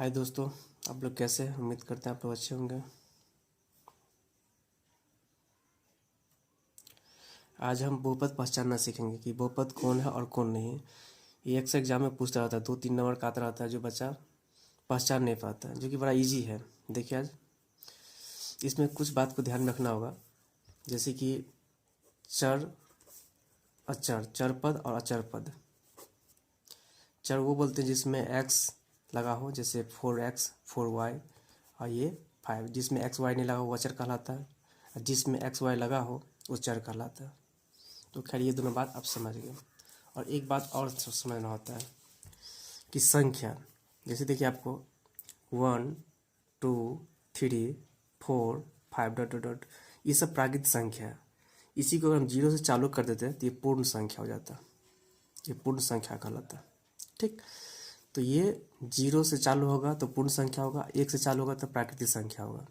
हाय दोस्तों, आप लोग कैसे हैं? उम्मीद करते हैं आप लोग अच्छे होंगे। आज हम बहुपद पहचानना सीखेंगे कि बहुपद कौन है और कौन नहीं है। ये अक्सर एग्जाम में पूछता रहता है, 2-3 नंबर का आता रहता है जो बच्चा पहचान नहीं पाता है, जो कि बड़ा इजी है। देखिए आज इसमें कुछ बात को ध्यान में रखना होगा, जैसे कि चर, अचर, चर पद और अचर पद। चर वो बोलते हैं जिसमें एक्स लगा हो, जैसे 4x 4y, और ये 5। जिसमें एक्स वाई नहीं लगा हो वो अचर कहलाता है, और जिसमें एक्स वाई लगा हो वो चर कहलाता है। तो खैर ये दोनों बात आप समझ गए। और एक बात और समझना होता है कि संख्या, जैसे देखिए आपको 1 2 3 4 5 डॉट डॉट डॉट, ये सब प्राकृतिक संख्या है। इसी को अगर हम 0 से चालू कर देते हैं तो ये पूर्ण संख्या हो जाता है, ये पूर्ण संख्या कहलाता है। ठीक, तो ये 0 से चालू होगा तो पूर्ण संख्या होगा, 1 से चालू होगा तो प्राकृतिक संख्या होगा।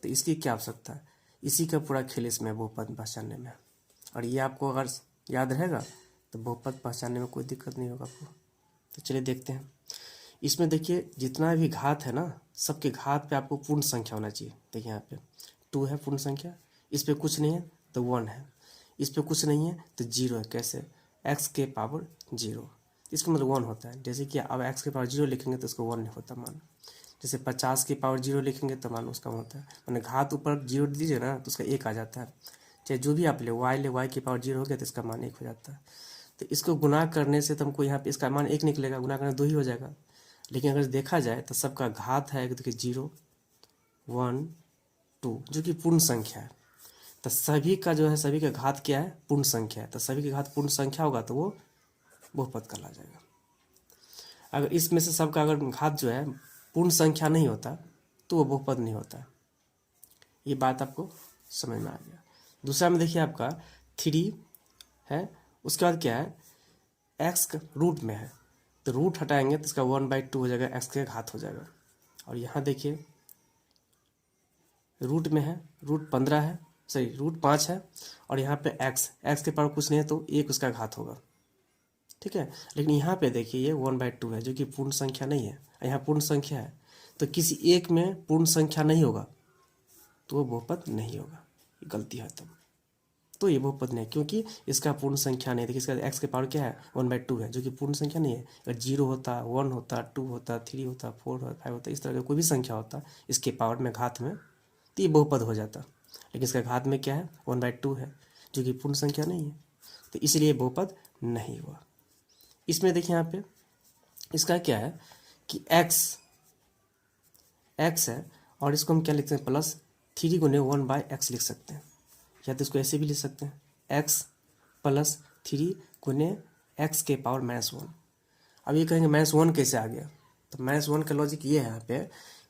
तो इसकी क्या आवश्यकता है? इसी का पूरा खेल इसमें बहुपद पहचानने में। और ये आपको अगर याद रहेगा तो बहुपद पहचानने में कोई दिक्कत नहीं होगा आपको। तो चलिए देखते हैं। इसमें देखिए जितना भी घात है ना, सबके घात पे आपको पूर्ण संख्या होना चाहिए। देखिए यहाँ पे 2 है पूर्ण संख्या, इस पर कुछ नहीं है तो 1 है, इस पर कुछ नहीं है तो 0 है। कैसे? x के पावर 0, इसका मतलब 1 होता है। जैसे कि अब x के पावर 0 लिखेंगे तो उसको 1 नहीं होता मान। जैसे 50 के पावर 0 लिखेंगे तो मान उसका होता है, मैंने घात ऊपर 0 दीजिए ना तो उसका 1 आ जाता है। चाहे जो भी आप ले y के पावर 0 हो गया तो इसका मान 1 हो जाता है। तो इसको गुना करने से तो हमको यहाँ पे इसका मान 1 निकलेगा, गुना करने 2 ही हो जाएगा। लेकिन अगर देखा जाए तो सबका घात है, देखिए 0 1 2, जो कि पूर्ण संख्या है। तो सभी का जो है, सभी का घात क्या है? पूर्ण संख्या है। तो सभी का घात पूर्ण संख्या होगा तो वो बहुपद कहला जाएगा। अगर इसमें से सबका अगर घात जो है पूर्ण संख्या नहीं होता तो वो बहुपद नहीं होता। ये बात आपको समझ में आ गया। दूसरा में देखिए आपका 3 है, उसके बाद क्या है? एक्स रूट में है तो रूट हटाएंगे तो इसका 1/2 हो जाएगा, एक्स के घात हो जाएगा। और यहाँ देखिए रूट में है, रूट 15 है, सही रूट 5 है, और यहाँ पे एक्स के पावर कुछ नहीं है तो 1 उसका घात होगा। ठीक है, लेकिन यहाँ पे देखिए ये 1/2 है जो कि पूर्ण संख्या नहीं है, यहाँ पूर्ण संख्या है। तो किसी एक में पूर्ण संख्या नहीं होगा तो वो बहुपद नहीं होगा, ये गलती है तब। तो ये बहुपद नहीं, क्योंकि इसका पूर्ण संख्या नहीं है। देखिए इसका एक्स के पावर क्या है? 1/2 है, जो कि पूर्ण संख्या नहीं है। अगर 0 होता, 1 होता, 2 होता, 3 होता, 4 होता, 5 होता, इस तरह का कोई भी संख्या होता इसके पावर में, घात में, तो ये बहुपद हो जाता। लेकिन इसका घात में क्या है? 1/2 है, जो कि पूर्ण संख्या नहीं है, तो इसलिए बहुपद नहीं हुआ। इसमें देखिए यहाँ पे इसका क्या है कि एक्स है, और इसको हम क्या लिखते हैं? प्लस 3 गुने 1/x लिख सकते हैं, या तो इसको ऐसे भी लिख सकते हैं, x प्लस 3 गुने x के पावर -1। अब ये कहेंगे -1 कैसे आ गया? तो -1 का लॉजिक ये है यहाँ पे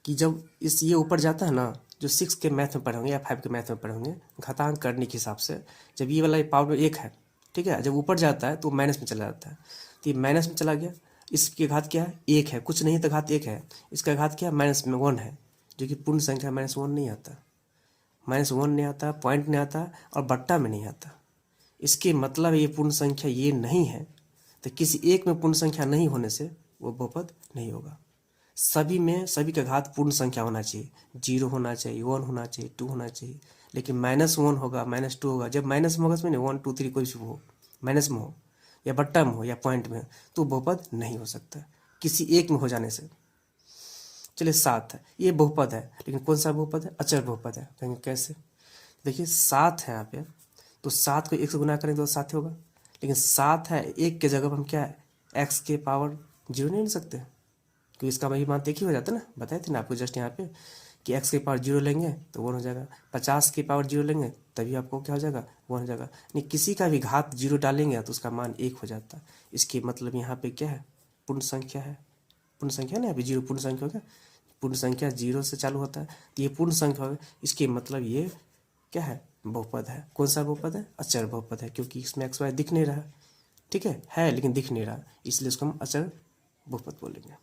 कि जब ये ऊपर जाता है ना, जो 6 के मैथ में पढ़े होंगे या 5 के मैथ में पढ़े होंगे, घातांक करने के हिसाब से, जब ये वाला पावर 1 है, ठीक है, जब ऊपर जाता है तो माइनस में चला जाता है। तो ये माइनस में चला गया, इसकी घात क्या है? 1 है, कुछ नहीं तो घात 1 है। इसका घात क्या है? -1 है, जो कि पूर्ण संख्या -1 नहीं आता, -1 नहीं आता, पॉइंट नहीं आता, और बट्टा में नहीं आता। इसके मतलब ये पूर्ण संख्या ये नहीं है। तो किसी एक में पूर्ण संख्या नहीं होने से वो बहुपद नहीं होगा। सभी में सभी का घात पूर्ण संख्या होना चाहिए, 0 होना चाहिए, 1 होना चाहिए, 2 होना चाहिए। लेकिन -1 होगा, -2 होगा, जब माइनस में होगा इसमें 1 2 3 कोई भी हो, माइनस में हो या बट्टा में हो या पॉइंट में हो, तो बहुपद नहीं हो सकता किसी एक में हो जाने से। चलिए 7 है, ये बहुपद है, लेकिन कौन सा बहुपद है? अचर बहुपद है। कहेंगे कैसे? देखिए 7 है यहाँ पे, तो 7 को 1 से गुना करेंगे तो 7 ही होगा। लेकिन 7 है, 1 के जगह पर हम क्या है? x के पावर 0 नहीं ले सकते, क्योंकि इसका वही मान एक ही हो जाता है ना। बताए थे ना आपको जस्ट यहाँ पे कि x के पावर 0 लेंगे तो 1 हो जाएगा, 50 के पावर 0 लेंगे तभी आपको क्या हो जाएगा? 1 हो जाएगा। नहीं, किसी का भी घात 0 डालेंगे तो उसका मान 1 हो जाता है। इसके मतलब यहाँ पे क्या है? पूर्ण संख्या है, पूर्ण संख्या ना, यहाँ पे 0 पूर्ण संख्या हो गया। पूर्ण संख्या 0 से चालू होता है तो ये पूर्ण संख्या होगा। इसके मतलब ये क्या है? बहुपद है। कौन सा बहुपद है? अचर बहुपद है, क्योंकि इसमें एक्स वाई दिख नहीं रहा। ठीक है लेकिन दिख नहीं रहा, इसलिए इसको हम अचर बहुपद बोलेंगे।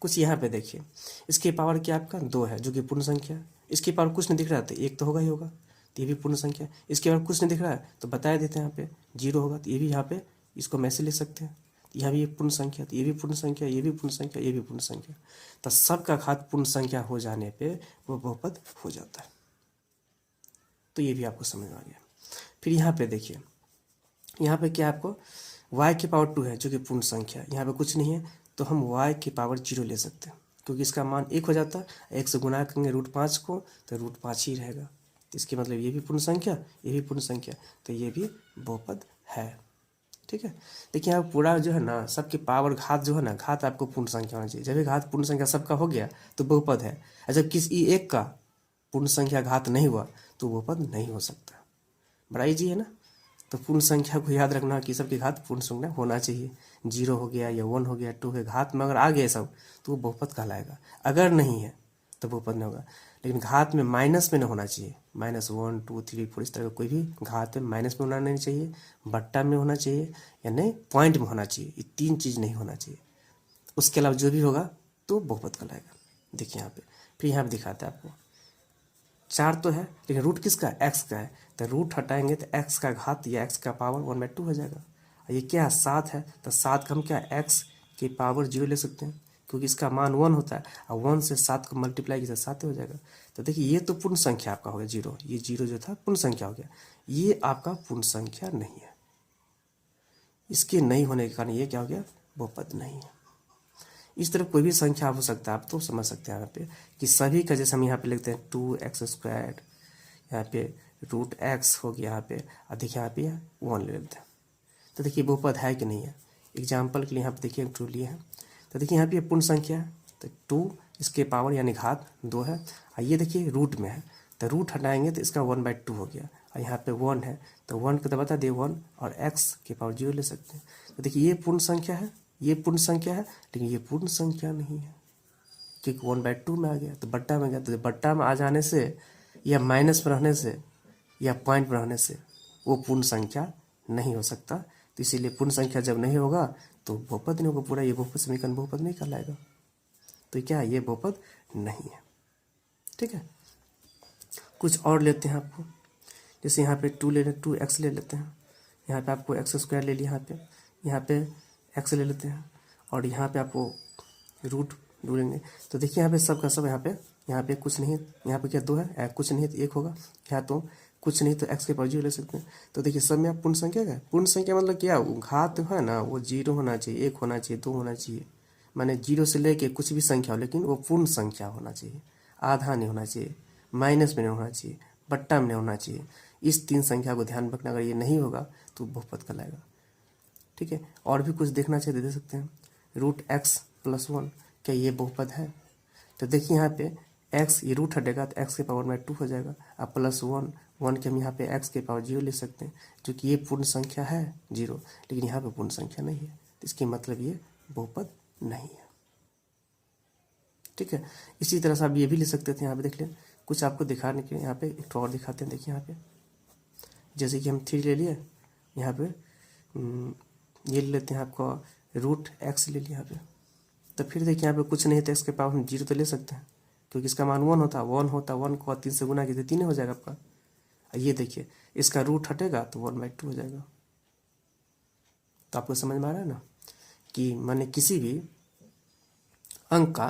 कुछ यहाँ पे देखिए, इसके पावर क्या आपका 2 है, जो कि पूर्ण संख्या है। इसके पावर कुछ नहीं दिख रहा तो 1 तो होगा ही होगा, तो ये भी पूर्ण संख्या है। इसके पावर कुछ नहीं दिख रहा है तो बता देते हैं यहाँ पे 0 होगा, तो ये भी यहाँ पे इसको हम ऐसे लिख सकते हैं। यहाँ भी ये पूर्ण संख्या, तो ये भी पूर्ण संख्या, ये भी पूर्ण संख्या, ये भी पूर्ण संख्या, तो सबका घात पूर्ण संख्या हो जाने पे वो बहुपद हो जाता है। तो ये भी आपको समझ में आ गया। फिर यहाँ पे देखिए, यहाँ पे क्या आपको y की पावर 2 है जो कि पूर्ण संख्या, यहाँ पे कुछ नहीं है तो हम y की पावर 0 ले सकते हैं, क्योंकि इसका मान 1 हो जाता है। 1 से गुणा करेंगे √5 को तो √5 ही रहेगा। तो इसके मतलब ये भी पूर्ण संख्या, ये भी पूर्ण संख्या, तो ये भी बहुपद है। ठीक है, देखिए यहाँ पूरा जो है ना, सबके पावर घात जो है ना, घात आपको पूर्ण संख्या होना चाहिए। जब ये घात पूर्ण संख्या सबका हो गया तो बहुपद है। और जब किसी एक का पूर्ण संख्या घात नहीं हुआ तो बहुपद नहीं हो सकता। बड़ा इजी है ना। तो पूर्ण संख्या को याद रखना कि सबके घात पूर्ण संख्या होना चाहिए। 0 हो गया या 1 हो गया, 2 के घात में अगर आ गए सब तो वो बहुपद कहलाएगा। अगर नहीं है तो बहुपद नहीं होगा। लेकिन घात में माइनस में नहीं होना चाहिए। -1, 2, 3, 4 इस तरह का कोई भी घात में माइनस में होना नहीं चाहिए, बट्टा में होना चाहिए, या नहीं पॉइंट में होना चाहिए। ये 3 चीज़ नहीं होना चाहिए। उसके अलावा जो भी होगा तो बहुपद कहलाएगा। देखिए यहाँ पे, फिर यहाँ पे दिखाते हैं आपको। 4 तो है लेकिन रूट किसका, x का है, तो रूट हटाएंगे तो x का घात या x का पावर 1/2 हो जाएगा। और ये क्या है, 7 है, तो 7 का हम क्या x की पावर 0 ले सकते हैं, क्योंकि इसका मान 1 होता है और 1 से 7 को मल्टीप्लाई किया 7 हो जाएगा। तो देखिए ये तो पूर्ण संख्या आपका हो गया 0, ये 0 जो था पूर्ण संख्या हो गया। ये आपका पूर्ण संख्या नहीं है। इसके नहीं होने के कारण ये क्या हो गया, बहुपद नहीं है। इस तरह कोई भी संख्या हो सकता है, आप तो समझ सकते हैं यहाँ पे कि सभी का, जैसे हम यहाँ पे लिखते हैं 2x², यहाँ पे √x हो गया यहाँ पे, और देखिए यहाँ पे 1 ले लेते हैं। तो देखिए बहुपद है कि नहीं है। एग्जाम्पल के लिए यहाँ पे देखिए 2 लिए हैं, तो देखिए यहाँ पे पूर्ण संख्या है, तो 2 इसके पावर यानी घात 2 है। और ये देखिए रूट में है, तो रूट हटाएंगे तो इसका 1/2 हो गया। और यहाँ पे 1 है, तो 1 को तो बता दिए 1, और x की पावर 0 ले सकते हैं। तो देखिए ये पूर्ण संख्या है, ये पूर्ण संख्या है, लेकिन ये पूर्ण संख्या नहीं है, क्योंकि 1/2 में आ गया तो बट्टा में गया। तो बट्टा में आ जाने से या माइनस में रहने से या पॉइंट में रहने से वो पूर्ण संख्या नहीं हो सकता। तो इसीलिए पूर्ण संख्या जब नहीं होगा तो बहुपद नहीं होगा पूरा। ये बहुपद समीकरण बहुपद नहीं कहलाएगा। तो क्या है, ये बहुपद नहीं है। ठीक है, कुछ और लेते हैं आपको। जैसे यहाँ पे 2 ले लें, 2x ले लेते हैं। यहाँ पे आपको x² ले लिया, यहाँ पे x ले लेते हैं, और यहाँ पे आपको रूट ढूंढेंगे। तो देखिए यहाँ पे सब का सब, यहाँ पे कुछ नहीं है, यहाँ पे क्या 2 है, कुछ नहीं है तो 1 होगा, यहाँ तो कुछ नहीं तो x के पावर 0 ले सकते हैं। तो देखिए सब में आप पूर्ण संख्या का, पूर्ण संख्या मतलब क्या, घात है ना, वो 0 होना चाहिए, 1 होना चाहिए, 2 होना चाहिए, माने 0 से लेके कुछ भी संख्या हो, लेकिन वो पूर्ण संख्या होना चाहिए। आधा नहीं होना चाहिए, माइनस में नहीं होना चाहिए, बट्टा में नहीं होना चाहिए। इस 3 संख्या को ध्यान रखना। अगर ये नहीं होगा तो बहुपद कहलाएगा। ठीक है, और भी कुछ देखना चाहिए दे सकते हैं। √x+1, क्या ये बहुपद है? तो देखिए यहाँ पे x, ये रूट हटेगा तो x के पावर में 2 हो जाएगा, अब +1, 1 के हम यहाँ पे x के पावर 0 ले सकते हैं, जो कि ये पूर्ण संख्या है 0, लेकिन यहाँ पे पूर्ण संख्या नहीं है, तो इसके मतलब ये बहुपद नहीं है। ठीक है, इसी तरह से आप ये भी ले सकते थे। यहाँ पे देख लें, कुछ आपको दिखाने के लिए यहाँ पे एक और दिखाते हैं। देखिए यहाँ पे जैसे कि हम 3 ले लिए, यहाँ पे ये ले लेते हैं, आपको √x ले लिया यहाँ पे। तो फिर देखिए यहाँ पे कुछ नहीं तो x के पावर हम 0 तो ले सकते हैं, क्योंकि इसका मान 1 होता, 1 को 3 से गुना कीजिए 3 हो जाएगा आपका। ये देखिए इसका रूट हटेगा तो 1/2 हो जाएगा। तो आपको समझ में आ रहा है ना कि माने किसी भी अंक का,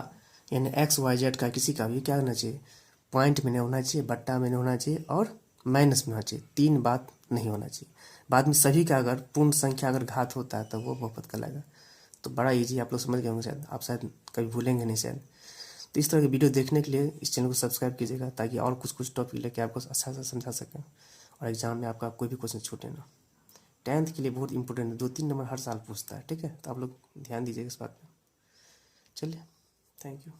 यानी x, y, z का, किसी का भी क्या होना चाहिए, पॉइंट में नहीं होना चाहिए, बट्टा में नहीं होना चाहिए, और माइनस में होना चाहिए। 3 बात नहीं होना चाहिए। बाद में सभी का अगर पूर्ण संख्या अगर घात होता है तो वो बहुपद कहलाएगा। तो बड़ा इजी, आप लोग समझ गए होंगे शायद, आप शायद कभी भूलेंगे नहीं शायद। तो इस तरह की वीडियो देखने के लिए इस चैनल को सब्सक्राइब कीजिएगा, ताकि और कुछ टॉपिक लेके आपको अच्छा से समझा सकें और एग्जाम में आपका कोई भी क्वेश्चन छूटे ना। 10th के लिए बहुत इंपॉर्टेंट है, 2-3 नंबर हर साल पूछता है। ठीक है, तो आप लोग ध्यान दीजिएगा इस बात पर। चलिए, थैंक यू।